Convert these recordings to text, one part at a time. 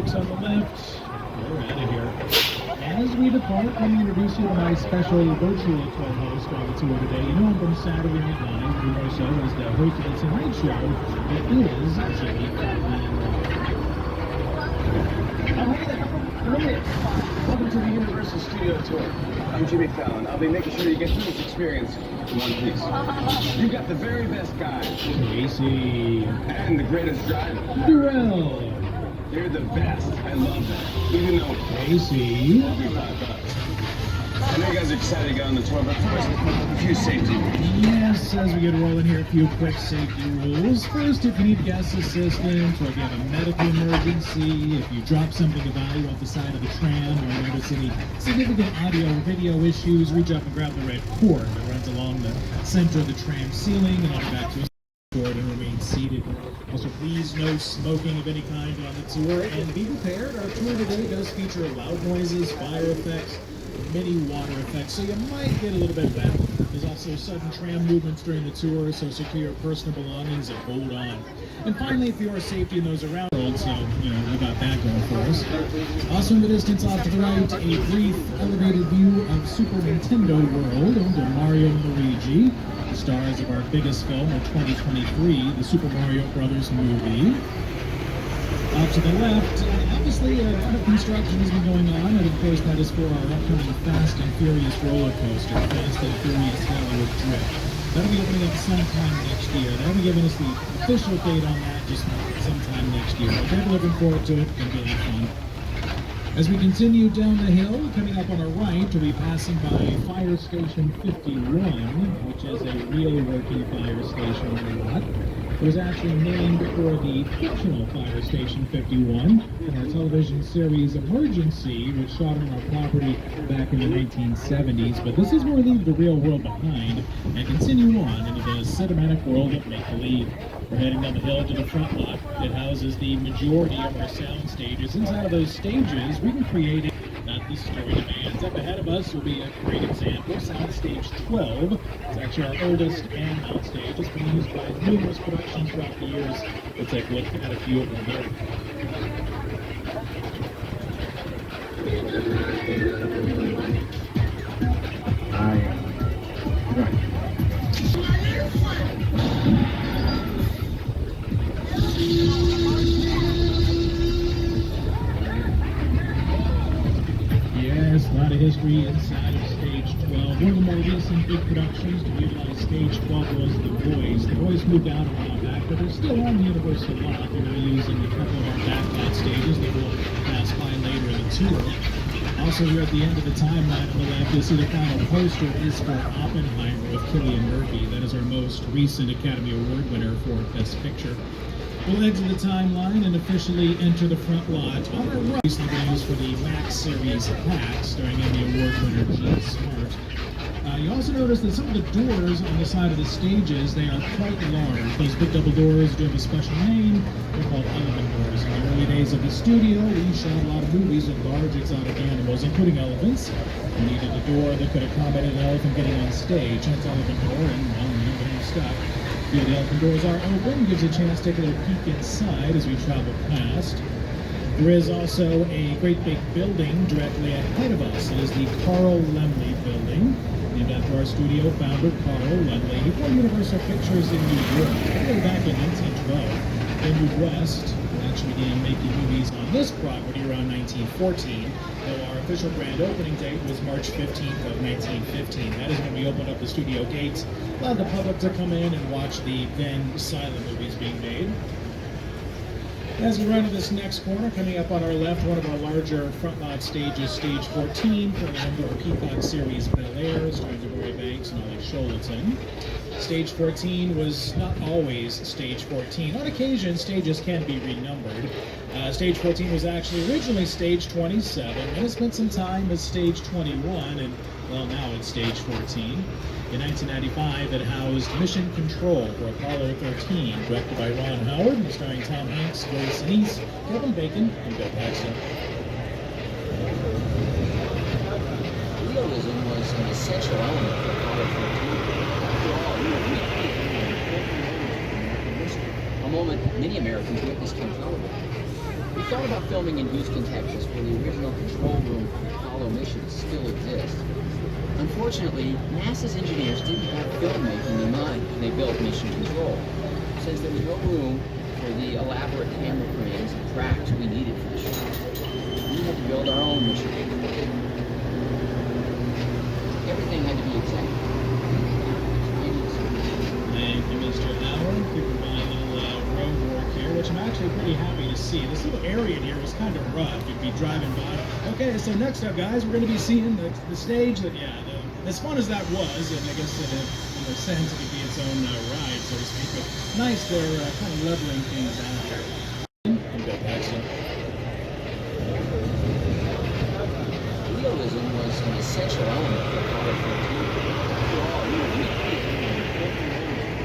On the left, we're out of here. As we depart, let me introduce you to my special virtual tour host on the tour today. You know him from Saturday Night Live, who more so as the host of the Tonight Show. It is Jimmy Fallon. Welcome to the Universal Studio Tour. I'm Jimmy Fallon. I'll be making sure you get through this experience in one piece. You've got the very best guide. Casey. And the greatest driver. Durrell. You're the best. I love that. Even though Casey. I'll be $5. I know you guys are excited to get on the tour, but first, a few safety rules. Yes, as we get rolling here, a few quick safety rules. First, if you need guest assistance, or if you have a medical emergency, if you drop something of value off the side of the tram, or notice any significant audio or video issues, reach up and grab the red cord that runs along the center of the tram ceiling and on back to a and remain seated. Also, please no smoking of any kind on the tour, and be prepared. Our tour today does feature loud noises, fire effects, many water effects, so you might get a little bit wet. There's also sudden tram movements during the tour, so secure your personal belongings and hold on. And finally, for your safety and those around, so you know we got that going for us. Also in the distance off to the right, a brief elevated view of Super Nintendo World under Mario and Luigi, the stars of our biggest film of 2023, the Super Mario Brothers movie. Off to the left, obviously a lot of construction has been going on, and of course that is for our upcoming Fast and Furious roller coaster, Fast and Furious Hollywood Drift. That'll be opening up sometime next year. They haven't given us the official date on that, just sometime next year. But we're looking forward to it. It's going to be a lot of fun. As we continue down the hill, coming up on our right, we'll be passing by Fire Station 51, which is a real working fire station on the lot. It was actually named for the fictional Fire Station 51 in our television series Emergency, which shot on our property back in the 1970s. But this is where we leave the real world behind and continue on into the cinematic world of make-believe. We're heading down the hill to the front lot. It houses the majority of our sound stages. Inside of those stages, we can create that the story demands. Up ahead of us will be a great example, Soundstage 12. It's actually our oldest and mount stage. It's been used by numerous productions throughout the years. Let's take a look at a few of them here. Yes, a lot of history inside of Stage 12. One of the more recent big productions to utilize Stage 12 was The Voice. The Voice moved out a while back, but they're still on the Universal lot. They're going to be using a couple of our backlot stages that will pass by later in the tour. Also, here at the end of the timeline on the left, you'll see the final poster is for Oppenheimer with Cillian Murphy. That is our most recent Academy Award winner for Best Picture. We'll exit the timeline and officially enter the front lot. On our right, recently used for the Max Series pack, starring Emmy Award winner Gene Smart. You also notice that some of the doors on the side of the stages, they are quite large. Those big double doors do have a special name. They're called elephant doors. In the early days of the studio, we shot a lot of movies with large exotic animals, including elephants. We needed a door that could accommodate an elephant getting on stage. Hence elephant door, and well, we don't stop. The elephant doors are open, gives you a chance to take a little peek inside as we travel past. There is also a great big building directly ahead of us. It is the Carl Laemmle building, named after our studio founder, Carl Laemmle. He brought Universal Pictures in New York, all the way back in 1912. They moved west and actually began making movies on this property around 1914, though our official grand opening date was March 15th of 1915. That is when we opened up the studio gates, allowed the public to come in and watch the then silent movies being made. As we run to this next corner, coming up on our left, one of our larger front lot stages, Stage 14, for the number of Peacock series Bel Air, starring Deborah Banks and Ollie Sholaton. Stage 14 was not always Stage 14. On occasion, stages can be renumbered. Stage 14 was actually originally Stage 27, and it spent some time as Stage 21, and well, now it's Stage 14. In 1995, it housed Mission Control for Apollo 13, directed by Ron Howard and starring Tom Hanks, Gary Sinise, Kevin Bacon, and Bill Paxton. Realism was an essential element of Apollo 13. After all, we were recreating American history, a moment many Americans witnessed on television. We thought about filming in Houston, Texas, where the original control room for Apollo missions still exists. Unfortunately, NASA's engineers didn't have filmmaking in mind when they built Mission Control, since there was no room for the elaborate camera frames and tracks we needed for the shots. We had to build our own mission. Everything had to be exact. Thank you, Mr. Howard, for providing a little road work here, which I'm actually pretty happy to see. This little area here was kind of rough. You'd be driving by. Okay, so next up, guys, we're going to be seeing the stage that, as fun as that was, and I guess in a sense it could be its own ride, so to speak, but nice they're kind of leveling things out here. And Bill Paxton. Realism was an essential element of Apollo 13. After all, we were recreating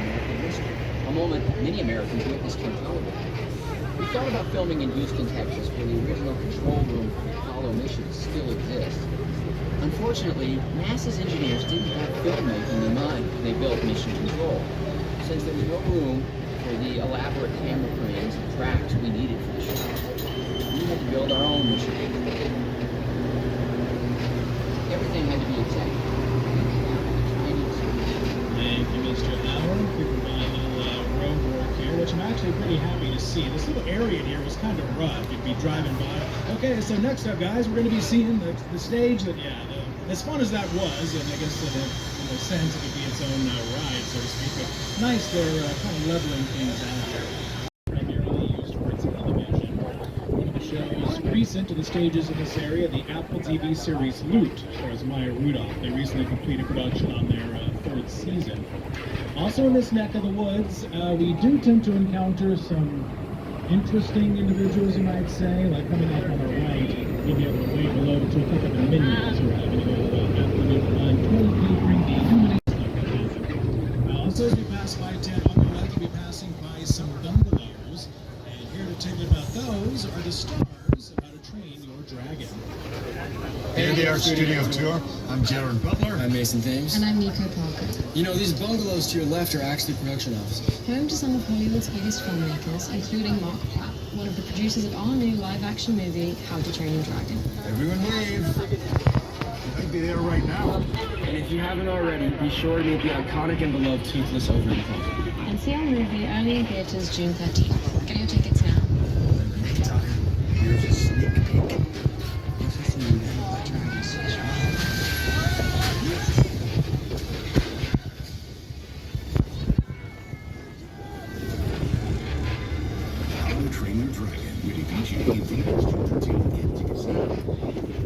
American history, a moment many Americans witnessed on television. We thought about filming in Houston, Texas, where the original control room for Apollo missions still exists. Unfortunately, NASA's engineers didn't have filmmaking in mind when they built Mission Control, since there was no room for the elaborate camera frames and tracks we needed for the shots. We had to build our own mission. Everything had to be exact. Thank you, Mr. Howard, for providing a little road work here, which I'm actually pretty happy to see. This little area here was kind of rough. You'd be driving by. Okay, so next up, guys, we're going to be seeing the stage that, as fun as that was, and I guess in a sense it could be its own ride, so to speak, but nice they're kind of leveling things out here. Primarily used for television. One of the shows recent to the stages in this area, the Apple TV series Loot, stars Maya Rudolph. They recently completed production on their third season. Also in this neck of the woods, we do tend to encounter some interesting individuals, you might say, like coming up on our right, you'll be able to wave hello to a couple of the minions who are having a little afternoon run, totally bring the humanist. Also, as we pass by 10 on the left, we'll be passing by some bungalows, and here to tell you about those are the stars of How to Train Your Dragon. Here they are, studio tour. I'm Jared Butler. I'm Mason Thames. And I'm Nico Parker. You know, these bungalows to your left are actually production offices. Home to some of Hollywood's biggest filmmakers, including Mark Platt, one of the producers of our new live-action movie, How to Train Your Dragon. Everyone wave. I'd be there right now. And if you haven't already, be sure to meet the iconic and beloved Toothless over in front. And see our movie early in theaters June 13th. Get your tickets now. Here's a sneak peek. How to Train Your Dragon. Rated PG. Theaters June 13th. Get tickets now.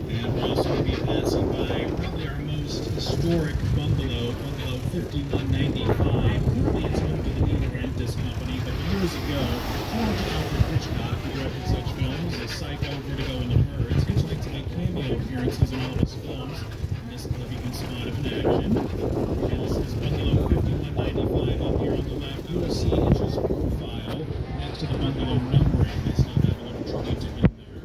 And we're also going to be passing by probably our most historic bungalow, Bungalow 5195. Currently it's home to the De Laurentiis Company, but years ago, Alfred Hitchcock, who directed such films as Psycho, Vertigo, and The Birds, Hitchcock to make cameo appearances in all of his films. And this clip you can spot him in action. And this is Bungalow 5195 up here on the left. You will see Hitch's profile next to the bungalow numbering. They still have a little tribute to him there.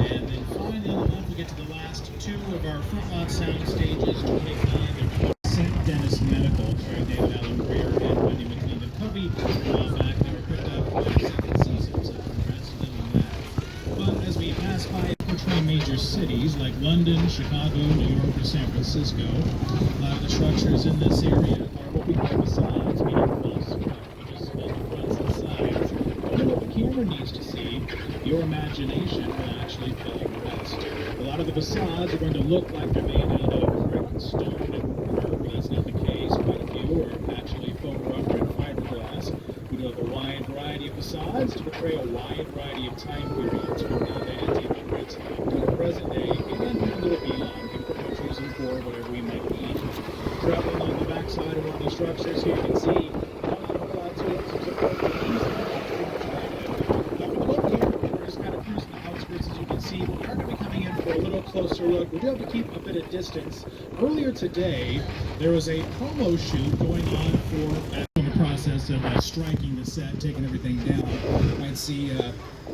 And then finally on the left, we get to the last two of our front lot sound stages, 25 and St. Dennis Medical, starring David Allen Greer and Wendy McLendon Covey. A while back, they were picked up for the second season, so congrats to them on that. But as we pass by major cities like like London, Chicago, New York, or San Francisco. A lot of the structures in this area are what we call facades, meaning full scope. You just fill the fronts and sides. And what the camera needs to see, your imagination will actually fill the rest. A lot of the facades are going to look like they're made out of brick, stone, and mortar, but that's not the case. Quite a few are actually foam rubber and fiberglass. We do have a wide variety of facades to portray a wide variety of time periods, from the 1800s to the present day, and a little beyond. We can choose and for whatever we might need. Traveling on the backside of one of the structures here, you can see a lot of facades here, some support beams, now, we look here, we're just kind of cruising the outskirts, as you can see, but we are going to be coming in for a little closer look. We do have to keep a bit of distance. Earlier today, there was a promo shoot going on for the process of striking the set, taking everything down. You might see a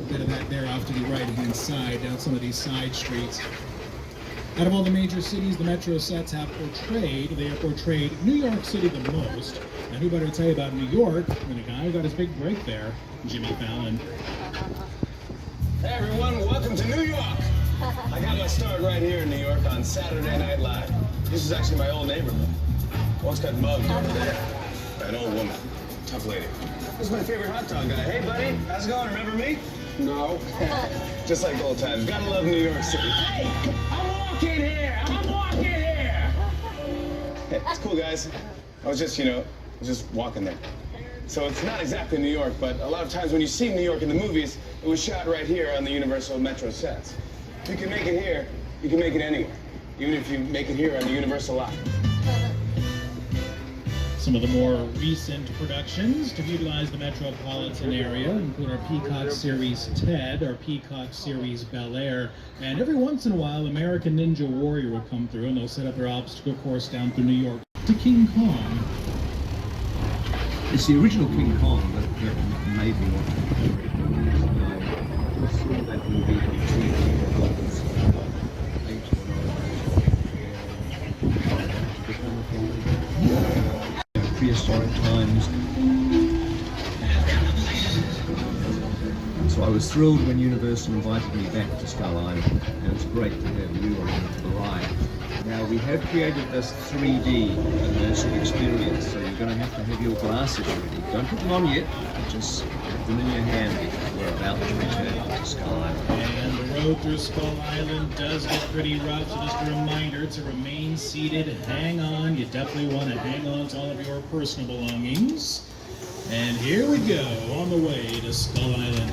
bit of that there off to the right-hand side, down some of these side streets. Out of all the major cities the Metro sets have portrayed, they have portrayed New York City the most. And who better to tell you about New York than a guy who got his big break there, Jimmy Fallon. Hey everyone, welcome to New York. I got my start right here in New York on Saturday Night Live. This is actually my old neighborhood. Once got mugged over there. An old woman, tough lady. This is my favorite hot dog guy. Hey buddy, how's it going? Remember me? No. Just like old times. Gotta love New York City. Hey, I'm walking here. Hey, it's cool, guys. I was just, just walking there. So it's not exactly New York, but a lot of times when you see New York in the movies, it was shot right here on the Universal Metro sets. If you can make it here, you can make it anywhere. Even if you make it here on the Universal lot. Some of the more recent productions to utilize the metropolitan area include our Peacock Series Ted, our Peacock Series Bel Air, and every once in a while American Ninja Warrior will come through and they'll set up their obstacle course down through New York to King Kong. It's the original King Kong that made me want to I saw that movie on TV. Prehistoric times. So I was thrilled when Universal invited me back to Skull Island, and it's great to have you along for the ride. Now we have created this 3D immersive experience, so you're going to have your glasses ready. Don't put them on yet, just have them in your hand because we're about to return to Skull Island. And the road through Skull Island does get pretty rough, so just a reminder to remain seated, hang on. You definitely want to hang on to all of your personal belongings. And here we go, on the way to Skull Island.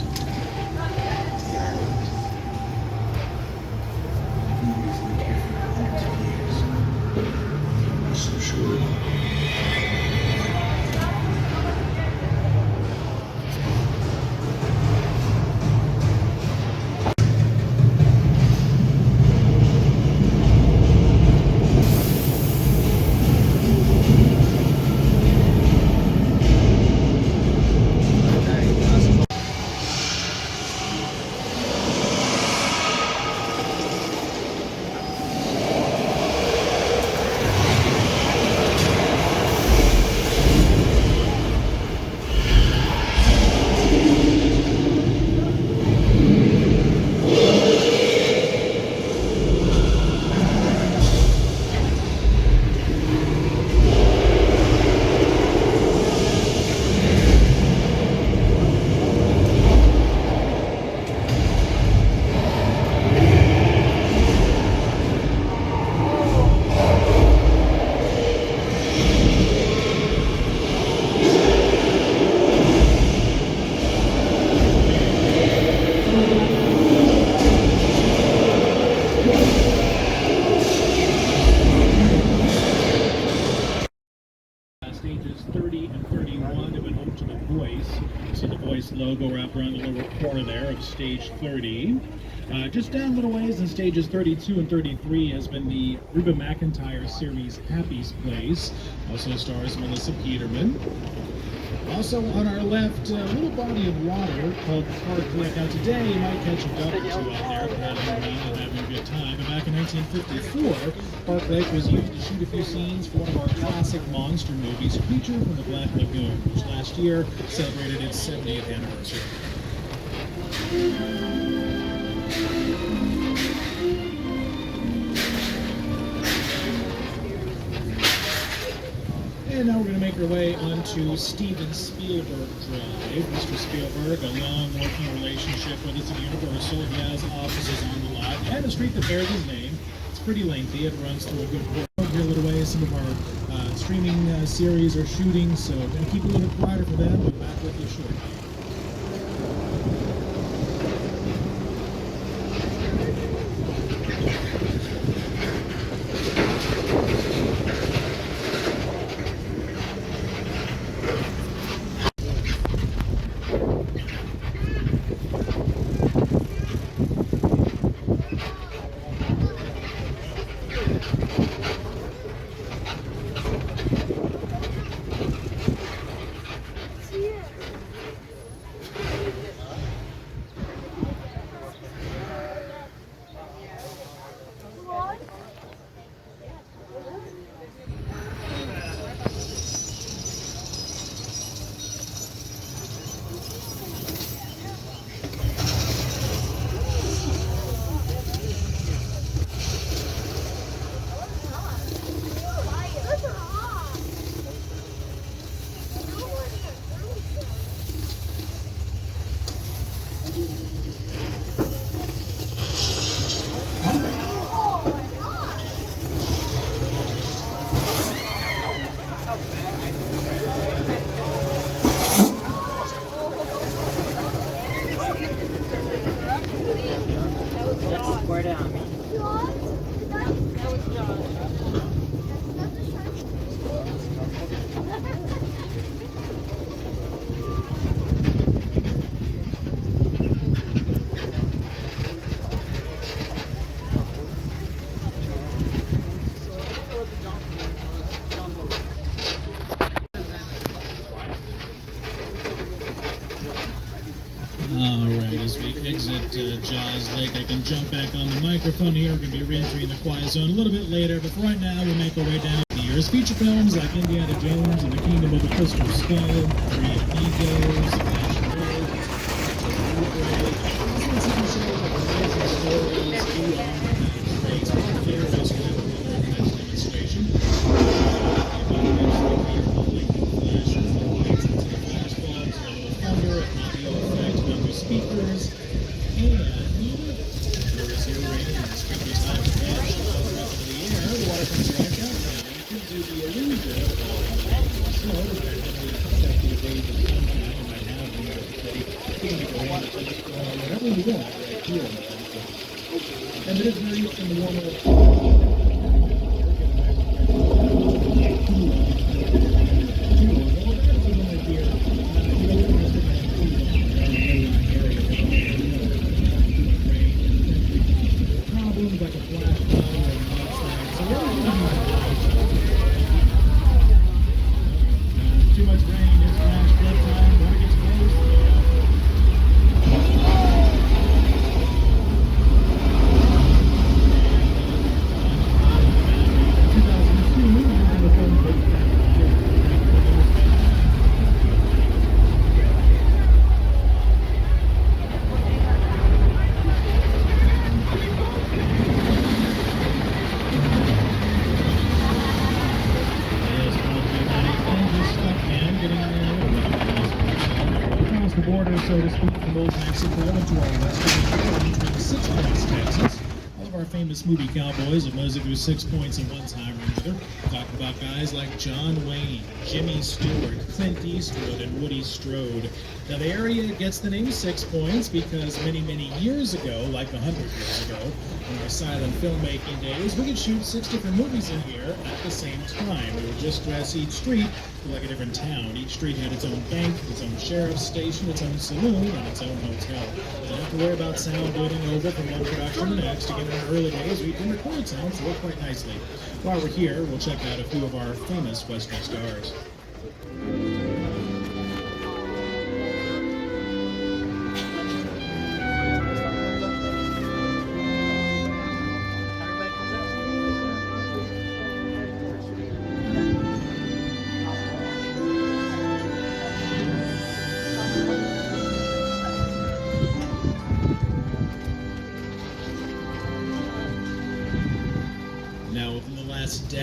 Stages 30 and 31 have been home to the Voice. You see the Voice logo wrapped around the lower corner there of stage 30. Just down a little ways in stages 32 and 33 has been the Reba McEntire series Happy's Place. Also stars Melissa Peterman. Also on our left, a little body of water called Park Lake. Now today you might catch a duck or two out there paddling around and having a good time. But back in 1954, Park Lake was used to shoot a few scenes for one of our classic monster movies, Creature from the Black Lagoon, which last year celebrated its 70th anniversary. And now we're going to make our way onto Steven Spielberg Drive. Mr. Spielberg, a long working relationship with us at Universal. He has offices on the lot and a street that bears his name. It's pretty lengthy. It runs through a good portion. Over here a little way, some of our streaming series are shooting, so we're going to keep it a little quieter for them. We'll be back with you shortly. Alright, as we exit Jaws Lake, I can jump back on the microphone here. We're going to be re-entering the quiet zone a little bit later, but for right now, we'll make our way down the years. Feature films like Indiana Jones and the Kingdom of the Crystal Skull, Three Amigos, speakers, and there is your rating. The speakers have the edge of the air. The water comes right down now. It gives you the illusion of snow, consecutive days of sunshine. You might have one whatever you want right here. And it is very in the warmer. Like a flash flood or a mudslide. So too much rain, it's flash flood time, water gets close. 2002, the film takes back. So to speak, from Old Mexico into our western between 6 Points, Texas. All of our famous movie cowboys have mostly do 6 points at one time or another. Talking about guys like John Wayne, Jimmy Stewart, Clint Eastwood, and Woody Strode. Now the area gets the name 6 Points because many, many years ago, like 100 years ago, in our silent filmmaking days, we could shoot 6 different movies in here at the same time. We would just dress each street like a different town. Each street had its own bank, its own sheriff's station, its own saloon, and its own hotel. You don't have to worry about sound bleeding over from one production to the next. Again, in the early days, we didn't record sound, so it worked quite nicely. While we're here, we'll check out a few of our famous Western stars.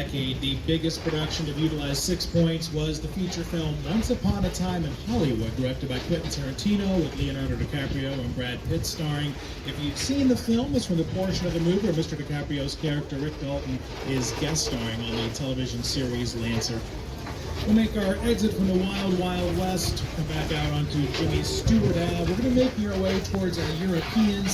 decade, the biggest production to utilize 6 points was the feature film Once Upon a Time in Hollywood, directed by Quentin Tarantino with Leonardo DiCaprio and Brad Pitt starring. If you've seen the film, it's from the portion of the movie where Mr. DiCaprio's character, Rick Dalton, is guest starring on the television series Lancer. We'll make our exit from the wild, wild west, come back out onto Jimmy Stewart Ave. We're going to make our way towards our European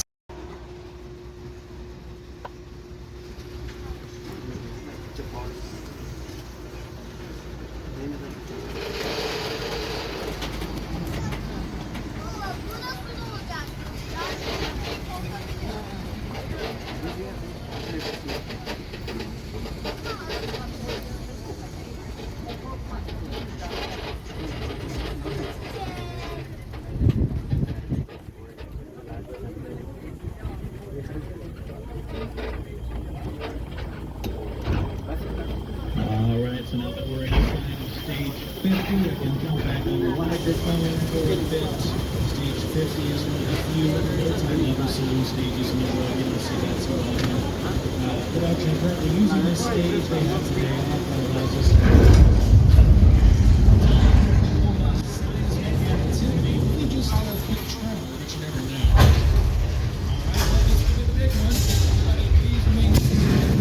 Alright, so now that we're inside of stage 50, I can jump back on the microphone for a bit. Stage 50 is one of the few multi-level saloon stages in the world. You don't see that so often. Production currently using this stage. They have today off that allows us activity. We just have a quick tremor, but you never know. Alright, well, let's get to the big one. Everybody, please remain seated.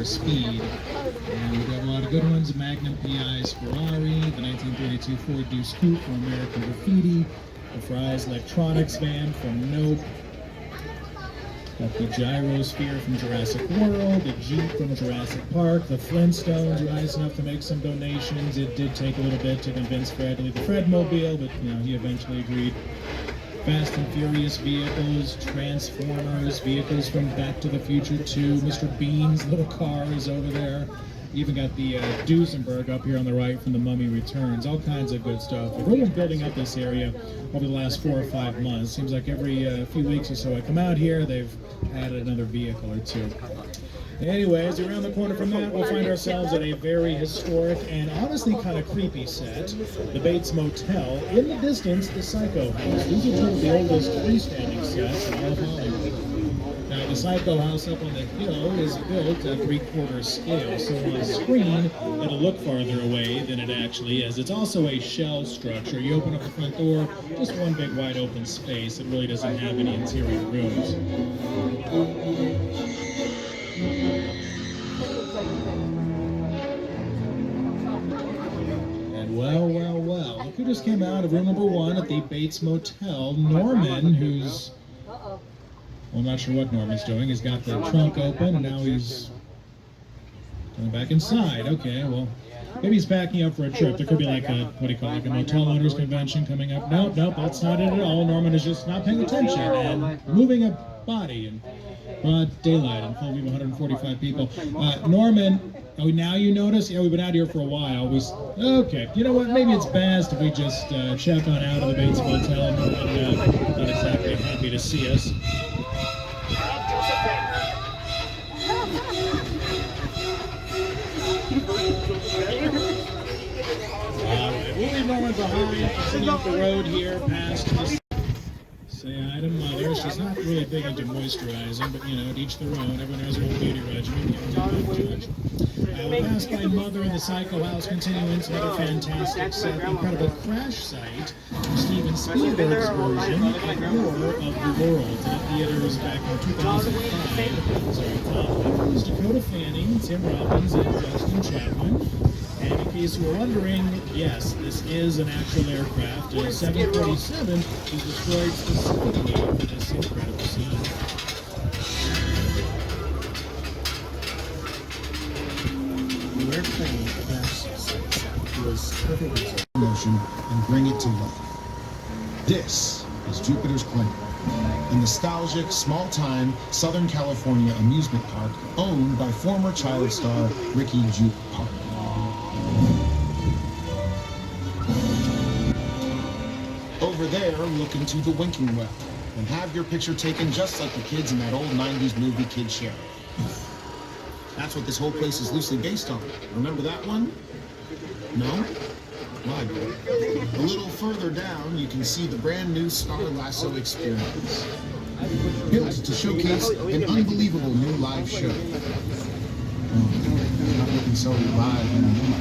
Speed, and we've got a lot of good ones. Magnum PI's Ferrari, the 1932 Ford Deuce Coupe from American Graffiti, the Fry's Electronics van from Nope, got the Gyrosphere from Jurassic World, the Jeep from Jurassic Park, the Flintstones were nice enough to make some donations. It did take a little bit to convince Fred to leave the Fredmobile, but he eventually agreed. Fast and Furious vehicles, Transformers, vehicles from Back to the Future 2, Mr. Bean's little car is over there. Even got the Duesenberg up here on the right from The Mummy Returns, all kinds of good stuff. We've been building up this area over the last 4 or 5 months. Seems like every few weeks or so I come out here, they've added another vehicle or two. Anyways, around the corner from that, we'll find ourselves at a very historic and honestly kind of creepy set, the Bates Motel. In the distance, the Psycho House. These are two of the oldest freestanding sets in all of Hollywood. Now, the Psycho House up on the hill is built at 3/4 scale, so on the screen, it'll look farther away than it actually is. It's also a shell structure. You open up the front door, just one big wide open space. It really doesn't have any interior rooms. And well, look who just came out of room number 1 at the Bates Motel. Norman, who's... well, I'm not sure what Norman's doing. He's got the trunk open, and now he's going back inside. Okay, well, maybe he's packing up for a trip. There could be like a, what do you call it, like a motel owners convention coming up. Nope, that's not it at all. Norman is just not paying attention and moving a body in broad daylight in full view of 145 people. Norman, oh, now you notice? Yeah, we've been out here for a while. Okay, you know what? Maybe it's best if we just check on out of the Bates Motel. Norman not exactly happy to see us. We'll leave Norman behind, continue up the road here past this. Say hi to Mother. She's not really big into moisturizing, but you know, to each their own. Everyone has their own beauty regimen. Can't judge. We'll pass by Mother and the Psycho House, continue into another fantastic set, the incredible crash site, Steven Spielberg's version of War of the Worlds in theaters back in 2005. So it was Dakota Fanning, Tim Robbins, and Justin Chapman. And in case you were wondering, yes, this is an actual aircraft. A 747 is destroyed specifically for this incredible scene. The airplane was perfectly in motion and bring it to life. This is Jupiter's Claim, a nostalgic, small-time Southern California amusement park owned by former child star Ricky Juke Park. Over there, look into the winking well and have your picture taken just like the kids in that old 90s movie Kid Sheriff. That's what this whole place is loosely based on. Remember that one? No? My boy. A little further down, you can see the brand new Star Lasso experience. Built to showcase an unbelievable new live show. Oh, not looking so live anymore.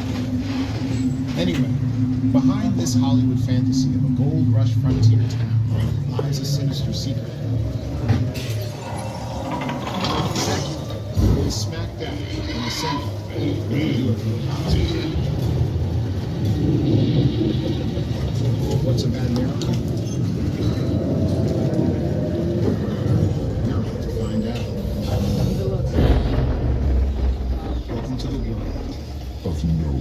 Anyway, behind this Hollywood fantasy of a gold rush frontier town lies a sinister secret. Is smack dab in the center of the UFO cosmos. What's a bad miracle? Now to find out. Welcome to the world of no.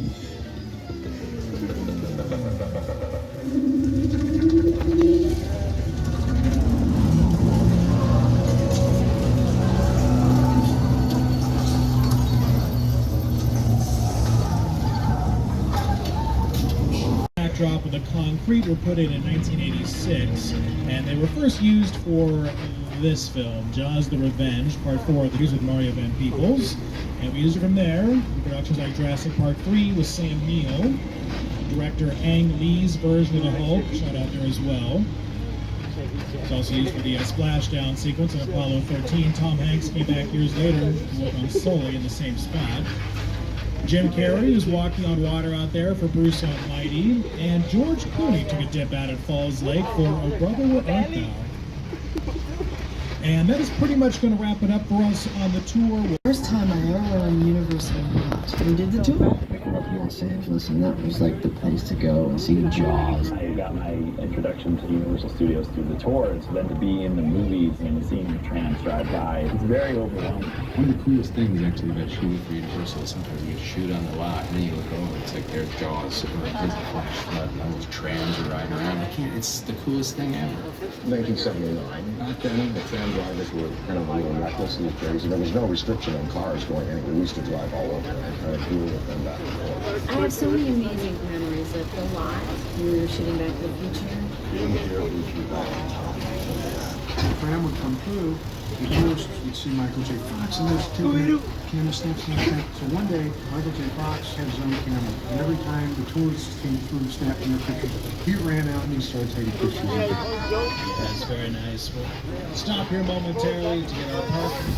Backdrop of the concrete were put in 1986, and they were first used for this film, Jaws the Revenge, Part 4, that used with Mario Van Peebles, and we used it from there. Productions like Jurassic Park 3 with Sam Neill, director Ang Lee's version of the Hulk, shot out there as well. It's also used for the splashdown sequence in Apollo 13. Tom Hanks came back years later to work on Sully in the same spot. Jim Carrey was walking on water out there for Bruce Almighty, and George Clooney took a dip out at Falls Lake for Oh Brother Where Art Thou. And that is pretty much going to wrap it up for us on the tour. First time I ever went on Universal Studios. We did the tour in Los Angeles, and that was like the place to go and see Jaws. I got my introduction to Universal Studios through the tour, and so then to be in the movies and seeing the trams drive by, it's very overwhelming. One of the coolest things actually about shooting for Universal is sometimes you get to shoot on the lot, and then you look over, it's like there's Jaws sitting right there, the flash flood, and all those trams are riding around. It's the coolest thing ever. 1979. Back then, the tram drivers were kind of a little reckless these days, and there was no restriction on cars going anywhere. We used to drive all over and kind of deal with them back and forth. I have so many amazing memories of the lot when we were shooting Back to the Future. Being here, we flew back in time. tram would come through, the tourists would see Michael J. Fox, and there's taking camera snaps like that. So one day, Michael J. Fox had his own camera, and every time the tourists came through snapping their pictures, he ran out and he started taking pictures. That's very nice. We'll stop here momentarily to get our parking.